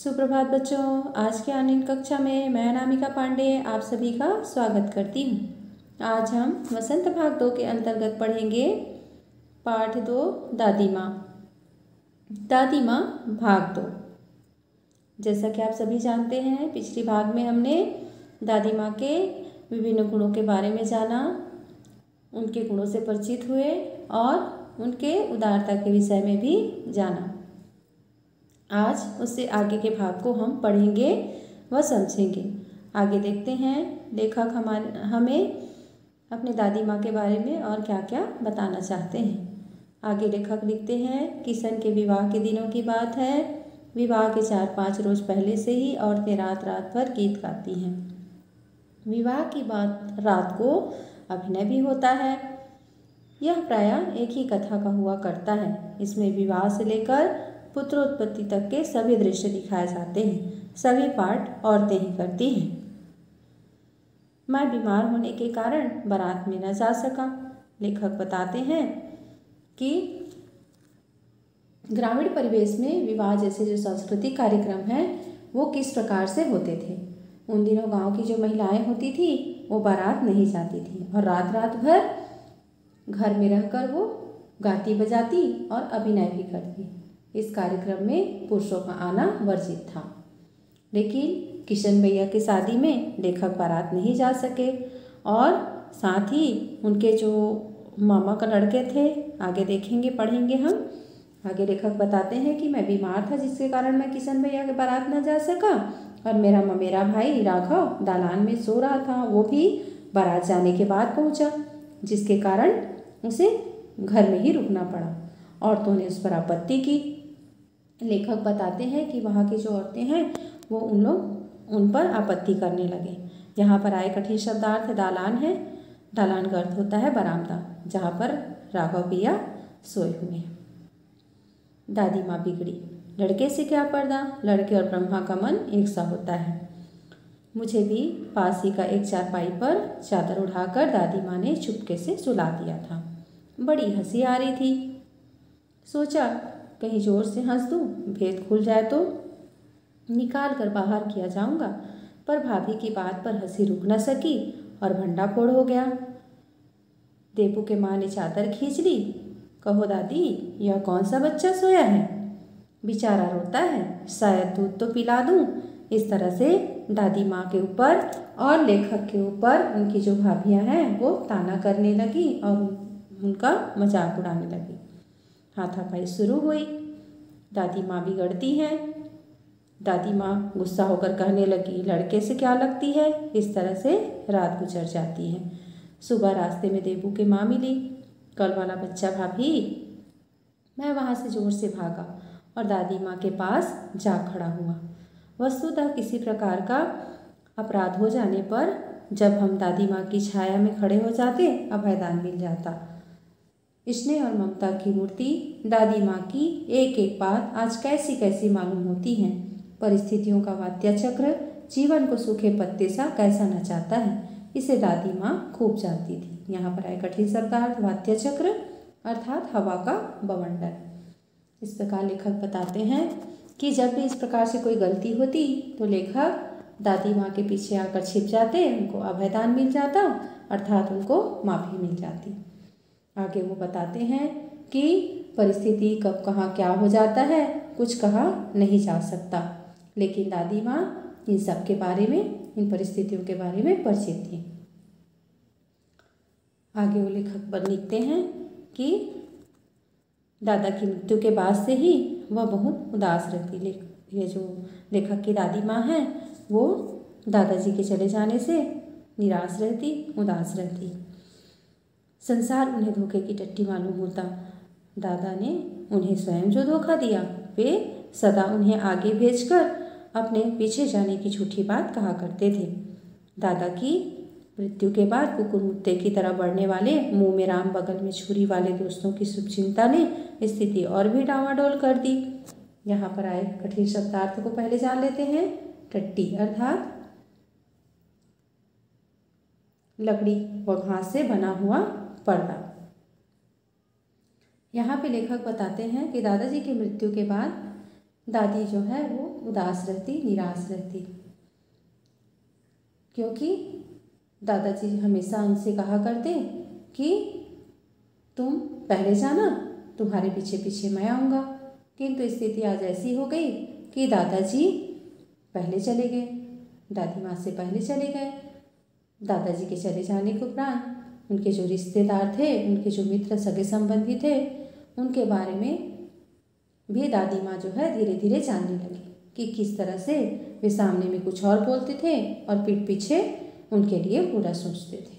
सुप्रभात बच्चों। आज के ऑनलाइन कक्षा में मैं अनामिका पांडे आप सभी का स्वागत करती हूँ। आज हम वसंत भाग 2 के अंतर्गत पढ़ेंगे पाठ 2 दादी माँ। दादी माँ भाग 2। जैसा कि आप सभी जानते हैं, पिछले भाग में हमने दादी माँ के विभिन्न गुणों के बारे में जाना, उनके गुणों से परिचित हुए और उनके उदारता के विषय में भी जाना। आज उससे आगे के भाग को हम पढ़ेंगे व समझेंगे। आगे देखते हैं लेखक हमें अपनी दादी माँ के बारे में और क्या क्या बताना चाहते हैं। आगे लेखक लिखते हैं, किशन के विवाह के दिनों की बात है। विवाह के 4-5 रोज पहले से ही औरतें रात रात भर गीत गाती हैं। विवाह की बात रात को अभिनय भी होता है। यह प्रायः एक ही कथा का हुआ करता है। इसमें विवाह से लेकर पुत्रोत्पत्ति तक के सभी दृश्य दिखाए जाते हैं। सभी पाठ औरतें ही करती हैं। मैं बीमार होने के कारण बारात में न जा सका। लेखक बताते हैं कि ग्रामीण परिवेश में विवाह जैसे जो सांस्कृतिक कार्यक्रम हैं वो किस प्रकार से होते थे। उन दिनों गांव की जो महिलाएं होती थी वो बारात नहीं जाती थी और रात रात भर घर में रहकर वो गाती बजाती और अभिनय भी करती। इस कार्यक्रम में पुरुषों का आना वर्जित था। लेकिन किशन भैया की शादी में लेखक बारात नहीं जा सके और साथ ही उनके जो मामा का लड़के थे, आगे देखेंगे पढ़ेंगे हम। आगे लेखक बताते हैं कि मैं बीमार था जिसके कारण मैं किशन भैया के बारात न जा सका और मेरा भाई राघव दालान में सो रहा था। वो भी बारात जाने के बाद पहुंचा, जिसके कारण उसे घर में ही रुकना पड़ा। औरतों ने उस पर आपत्ति की। लेखक बताते हैं कि वहाँ की जो औरतें हैं वो उन पर आपत्ति करने लगे। यहाँ पर आए कठिन शब्दार्थ दालान है। दालान का अर्थ होता है बरामदा, जहाँ पर राघव भैया सोए हुए हैं। दादी माँ बिगड़ी। लड़के से क्या पर्दा, लड़के और ब्रह्मा का मन एक सा होता है। मुझे भी पास ही का एक चारपाई पर चादर उठाकर दादी माँ ने चुपके से सुला दिया था। बड़ी हंसी आ रही थी। सोचा कहीं जोर से हंस दूं, भेद खुल जाए तो निकाल कर बाहर किया जाऊंगा, पर भाभी की बात पर हंसी रुक न सकी और भंडा फोड़ हो गया। देबू के माँ ने चादर खींच ली। कहो दादी, यह कौन सा बच्चा सोया है? बेचारा रोता है, शायद दूध तो पिला दूं। इस तरह से दादी माँ के ऊपर और लेखक के ऊपर उनकी जो भाभियाँ हैं वो ताना करने लगी और उनका मजाक उड़ाने लगी। हाथापाई शुरू हुई। दादी माँ बिगड़ती हैं। दादी माँ गुस्सा होकर कहने लगी, लड़के से क्या लगती है। इस तरह से रात गुजर जाती है। सुबह रास्ते में देबू के माँ मिली। कल वाला बच्चा भाभी। मैं वहाँ से जोर से भागा और दादी माँ के पास जा खड़ा हुआ। वस्तुतः किसी प्रकार का अपराध हो जाने पर जब हम दादी माँ की छाया में खड़े हो जाते, अभयदान मिल जाता। स्नेह और ममता की मूर्ति दादी माँ की एक एक बात आज कैसी कैसी मालूम होती हैं। परिस्थितियों का वाद्य चक्र जीवन को सूखे पत्ते सा कैसा नचाता है, इसे दादी माँ खूब जानती थी। यहाँ पर आए कठिन शब्दार्थ वाद्य चक्र अर्थात हवा का बवंडर। इस प्रकार लेखक बताते हैं कि जब भी इस प्रकार से कोई गलती होती तो लेखक दादी माँ के पीछे आकर छिप जाते, उनको अभयदान मिल जाता अर्थात उनको माफ़ी मिल जाती। आगे वो बताते हैं कि परिस्थिति कब कहाँ क्या हो जाता है कुछ कहा नहीं जा सकता, लेकिन दादी माँ इन सब के बारे में, इन परिस्थितियों के बारे में परिचित थी। आगे वो लेखक पर लिखते हैं कि दादा की मृत्यु के बाद से ही वह बहुत उदास रहती। ये जो लेखक की दादी माँ हैं वो दादाजी के चले जाने से निराश रहती, उदास रहती। संसार उन्हें धोखे की टट्टी मालूम होता। दादा ने उन्हें स्वयं जो धोखा दिया, वे सदा उन्हें आगे भेजकर अपने पीछे जाने की झूठी बात कहा करते थे। दादा की मृत्यु के बाद कुकुर मुत्ते की तरह बढ़ने वाले, मुंह में राम बगल में छुरी वाले दोस्तों की शुभचिंता ने स्थिति और भी डावाडोल कर दी। यहाँ पर आए कठिन शब्दार्थ को पहले जान लेते हैं। टट्टी अर्थात लकड़ी व घास से बना हुआ पर्दा। यहाँ पे लेखक बताते हैं कि दादाजी की मृत्यु के बाद दादी जो है वो उदास रहती, निराश रहती, क्योंकि दादाजी हमेशा उनसे कहा करते कि तुम पहले जाना, तुम्हारे पीछे पीछे मैं आऊँगा। किंतु स्थिति आज ऐसी हो गई कि दादाजी पहले चले गए, दादी माँ से पहले चले गए। दादाजी के चले जाने के उपरांत उनके जो रिश्तेदार थे, उनके जो मित्र सगे संबंधी थे, उनके बारे में भी दादी माँ जो है धीरे धीरे जानने लगी कि किस तरह से वे सामने में कुछ और बोलते थे और पीठ पीछे उनके लिए बुरा सोचते थे।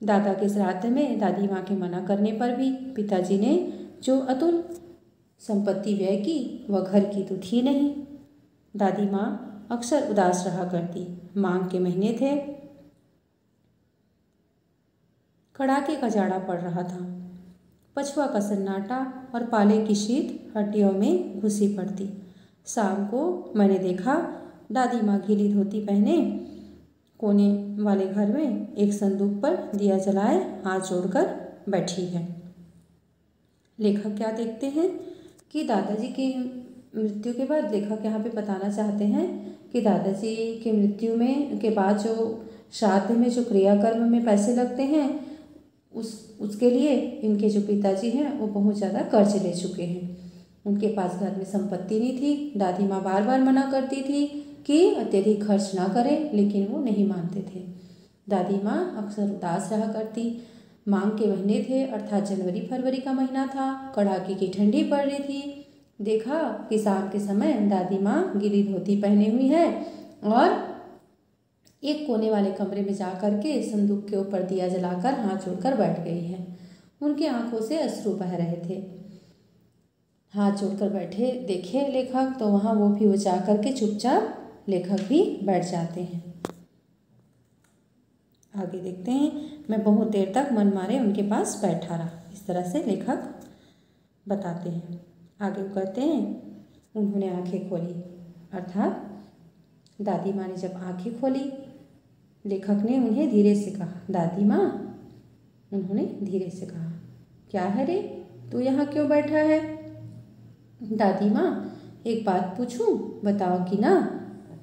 दादा के श्राद्ध में दादी माँ के मना करने पर भी पिताजी ने जो अतुल संपत्ति व्यय की वह घर की तो थी नहीं। दादी माँ अक्सर उदास रहा करती। माघ के महीने थे, कड़ाके का जाड़ा पड़ रहा था। पछुआ का सन्नाटा और पाले की शीत हड्डियों में घुसी पड़ती। शाम को मैंने देखा दादी माँ गीली धोती पहने कोने वाले घर में एक संदूक पर दिया जलाए हाथ जोड़कर बैठी है। लेखक क्या देखते हैं कि दादाजी की मृत्यु के बाद लेखक यहाँ पे बताना चाहते हैं कि दादाजी की मृत्यु में के बाद जो श्राद्ध में जो क्रियाकर्म में पैसे लगते हैं उसके लिए इनके जो पिताजी हैं वो बहुत ज़्यादा कर्ज ले चुके हैं। उनके पास घर में संपत्ति नहीं थी। दादी माँ बार बार मना करती थी कि अत्यधिक खर्च ना करें, लेकिन वो नहीं मानते थे। दादी माँ अक्सर उदास रहा करती। माघ के महीने थे, अर्थात जनवरी फरवरी का महीना था। कड़ाके की ठंडी पड़ रही थी। देखा कि शाम के समय दादी माँ गीली धोती पहने हुई है और एक कोने वाले कमरे में जा कर के संदूक के ऊपर दिया जलाकर हाथ जोड़कर बैठ गई है। उनके आंखों से अश्रु बह रहे थे। हाथ जोड़कर बैठे देखे लेखक तो वहाँ वो भी जा कर के चुपचाप लेखक भी बैठ जाते हैं। आगे देखते हैं। मैं बहुत देर तक मन मारे उनके पास बैठा रहा। इस तरह से लेखक बताते हैं। आगे वो कहते हैं, उन्होंने आंखें खोली, अर्थात दादी माँ ने जब आंखें खोली, लेखक ने उन्हें धीरे से कहा, दादी माँ। उन्होंने धीरे से कहा, क्या है रे, तू यहाँ क्यों बैठा है? दादी माँ, एक बात पूछूं, बताओ कि ना।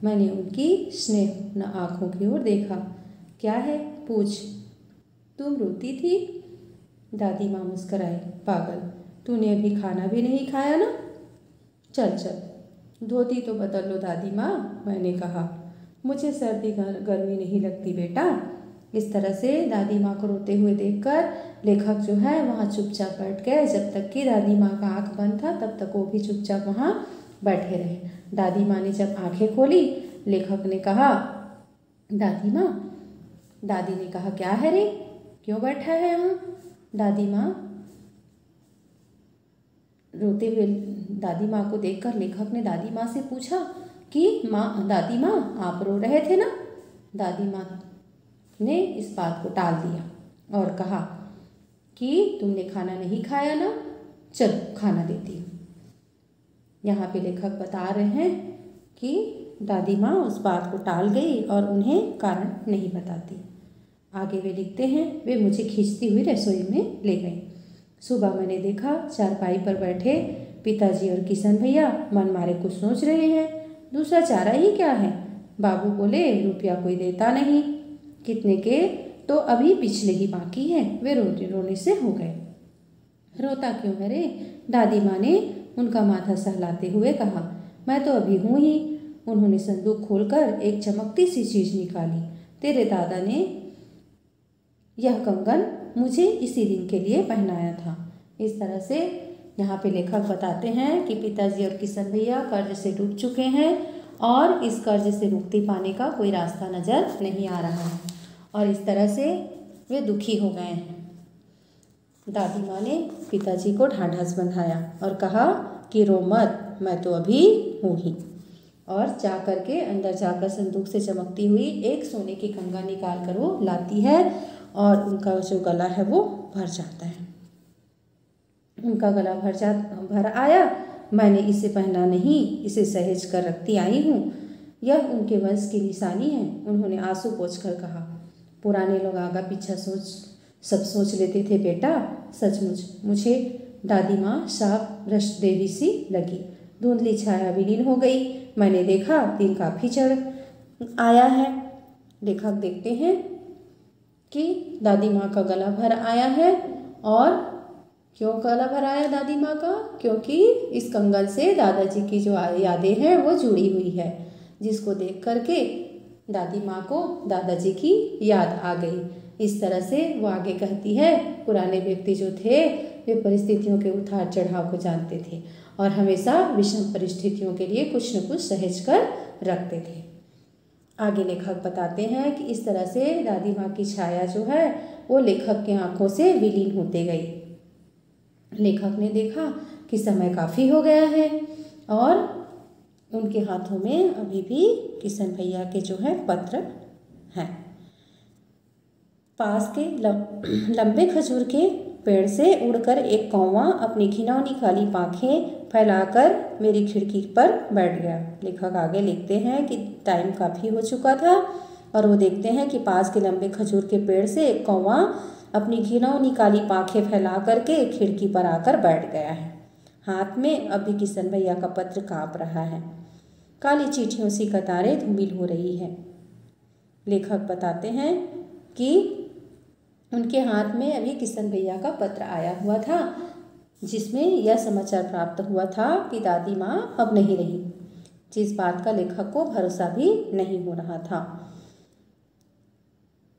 मैंने उनकी स्नेहपूर्ण आँखों की ओर देखा। क्या है, पूछ। तुम रोती थी? दादी माँ मुस्कराई, पागल, तूने अभी खाना भी नहीं खाया ना? चल चल धोती तो बदल लो दादी माँ, मैंने कहा। मुझे सर्दी गर्मी नहीं लगती बेटा। इस तरह से दादी माँ को रोते हुए देखकर लेखक जो है वहाँ चुपचाप बैठ गए। जब तक कि दादी माँ का आँख बंद था तब तक वो भी चुपचाप वहाँ बैठे रहे। दादी माँ ने जब आंखें खोली, लेखक ने कहा, दादी माँ। दादी ने कहा, क्या है रे, क्यों बैठा है यहाँ? दादी माँ रोते हुए दादी माँ को देखकर लेखक ने दादी माँ से पूछा कि माँ, दादी माँ, आप रो रहे थे ना? दादी माँ ने इस बात को टाल दिया और कहा कि तुमने खाना नहीं खाया ना, चलो खाना देती हूँ। यहाँ पे लेखक बता रहे हैं कि दादी माँ उस बात को टाल गई और उन्हें कारण नहीं बताती। आगे वे लिखते हैं, वे मुझे खींचती हुई रसोई में ले गई। सुबह मैंने देखा चारपाई पर बैठे पिताजी और किशन भैया मन मारे कुछ सोच रहे हैं। दूसरा चारा ही क्या है। बाबू बोले, रुपया कोई देता नहीं। कितने के तो अभी पिछले ही बाकी है। वे रोने से हो गए। रोता क्यों है रे? दादी माँ ने उनका माथा सहलाते हुए कहा, मैं तो अभी हूँ ही। उन्होंने संदूक खोलकर एक चमकती सी चीज निकाली। तेरे दादा ने यह कंगन मुझे इसी दिन के लिए पहनाया था। इस तरह से यहाँ पे लेखक बताते हैं कि पिताजी और किशन भैया कर्ज से डूब चुके हैं और इस कर्ज से मुक्ति पाने का कोई रास्ता नज़र नहीं आ रहा है और इस तरह से वे दुखी हो गए हैं। दादी माँ ने पिताजी को ढांढस बंधाया और कहा कि रो मत, मैं तो अभी हूँ ही। और जा कर के अंदर जाकर संदूक से चमकती हुई एक सोने की कंगन निकाल कर वो लाती है और उनका जो गला है वो भर जाता है। उनका गला भर आया। मैंने इसे पहना नहीं, इसे सहेज कर रखती आई हूँ। यह उनके वंश की निशानी है। उन्होंने आंसू पोंछकर कहा। पुराने लोग आगा पीछा सब सोच लेते थे बेटा सचमुच मुझे दादी माँ साफ वृष्ण देवी सी लगी। धुंधली छाया विलीन हो गई। मैंने देखा दिन काफ़ी चढ़ आया है। लेखक देखते हैं कि दादी माँ का गला भर आया है। और क्यों गला भर आया दादी माँ का? क्योंकि इस कंगन से दादाजी की जो यादें हैं वो जुड़ी हुई है, जिसको देख करके दादी माँ को दादाजी की याद आ गई। इस तरह से वो आगे कहती है, पुराने व्यक्ति जो थे वे परिस्थितियों के उतार चढ़ाव को जानते थे और हमेशा विषम परिस्थितियों के लिए कुछ न कुछ सहेज कर रखते थे। आगे लेखक बताते हैं कि इस तरह से दादी माँ की छाया जो है वो लेखक की आंखों से विलीन होते गई। लेखक ने देखा कि समय काफ़ी हो गया है और उनके हाथों में अभी भी किशन भैया के जो है पत्र हैं। पास के लंबे खजूर के पेड़ से उड़कर एक कौवा अपनी घिनौनी काली पाँखें फैलाकर मेरी खिड़की पर बैठ गया। लेखक आगे लिखते हैं कि टाइम काफ़ी हो चुका था और वो देखते हैं कि पास के लंबे खजूर के पेड़ से एक कौवा अपनी घिनौनी काली पाँखें फैला करके खिड़की पर आकर बैठ गया है। हाथ में अभी किशन भैया का पत्र काँप रहा है। काली चींटियों सी कतारें धूमिल हो रही है। लेखक बताते हैं कि उनके हाथ में अभी किशन भैया का पत्र आया हुआ था, जिसमें यह समाचार प्राप्त हुआ था कि दादी माँ अब नहीं रही, जिस बात का लेखक को भरोसा भी नहीं हो रहा था।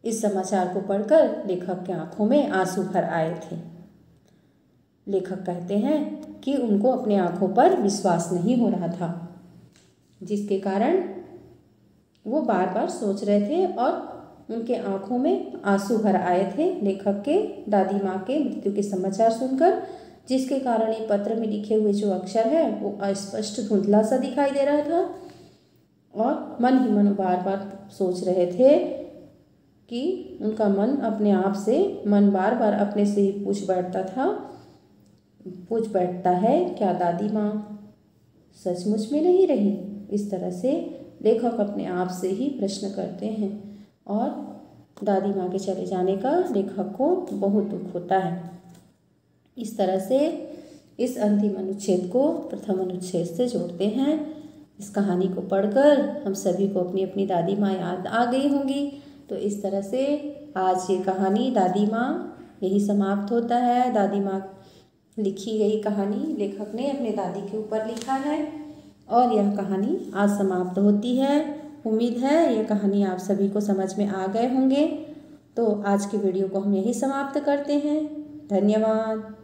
इस समाचार को पढ़कर लेखक की आंखों में आंसू भर आए थे। लेखक कहते हैं कि उनको अपने आंखों पर विश्वास नहीं हो रहा था, जिसके कारण वो बार बार सोच रहे थे और उनके आंखों में आंसू भर आए थे लेखक के दादी माँ के मृत्यु के समाचार सुनकर, जिसके कारण ये पत्र में लिखे हुए जो अक्षर है वो अस्पष्ट धुंधला सा दिखाई दे रहा था। और मन ही मन बार बार सोच रहे थे कि उनका मन अपने आप से बार बार अपने से ही पूछ बैठता है, क्या दादी माँ सचमुच में नहीं रही? इस तरह से लेखक अपने आप से ही प्रश्न करते हैं और दादी माँ के चले जाने का लेखक को बहुत दुख होता है। इस तरह से इस अंतिम अनुच्छेद को प्रथम अनुच्छेद से जोड़ते हैं। इस कहानी को पढ़कर हम सभी को अपनी अपनी दादी माँ याद आ गई होंगी। तो इस तरह से आज ये कहानी दादी माँ यही समाप्त होता है। दादी माँ लिखी गई कहानी लेखक ने अपने दादी के ऊपर लिखा है और यह कहानी आज समाप्त होती है। उम्मीद है यह कहानी आप सभी को समझ में आ गए होंगे। तो आज की वीडियो को हम यही समाप्त करते हैं। धन्यवाद।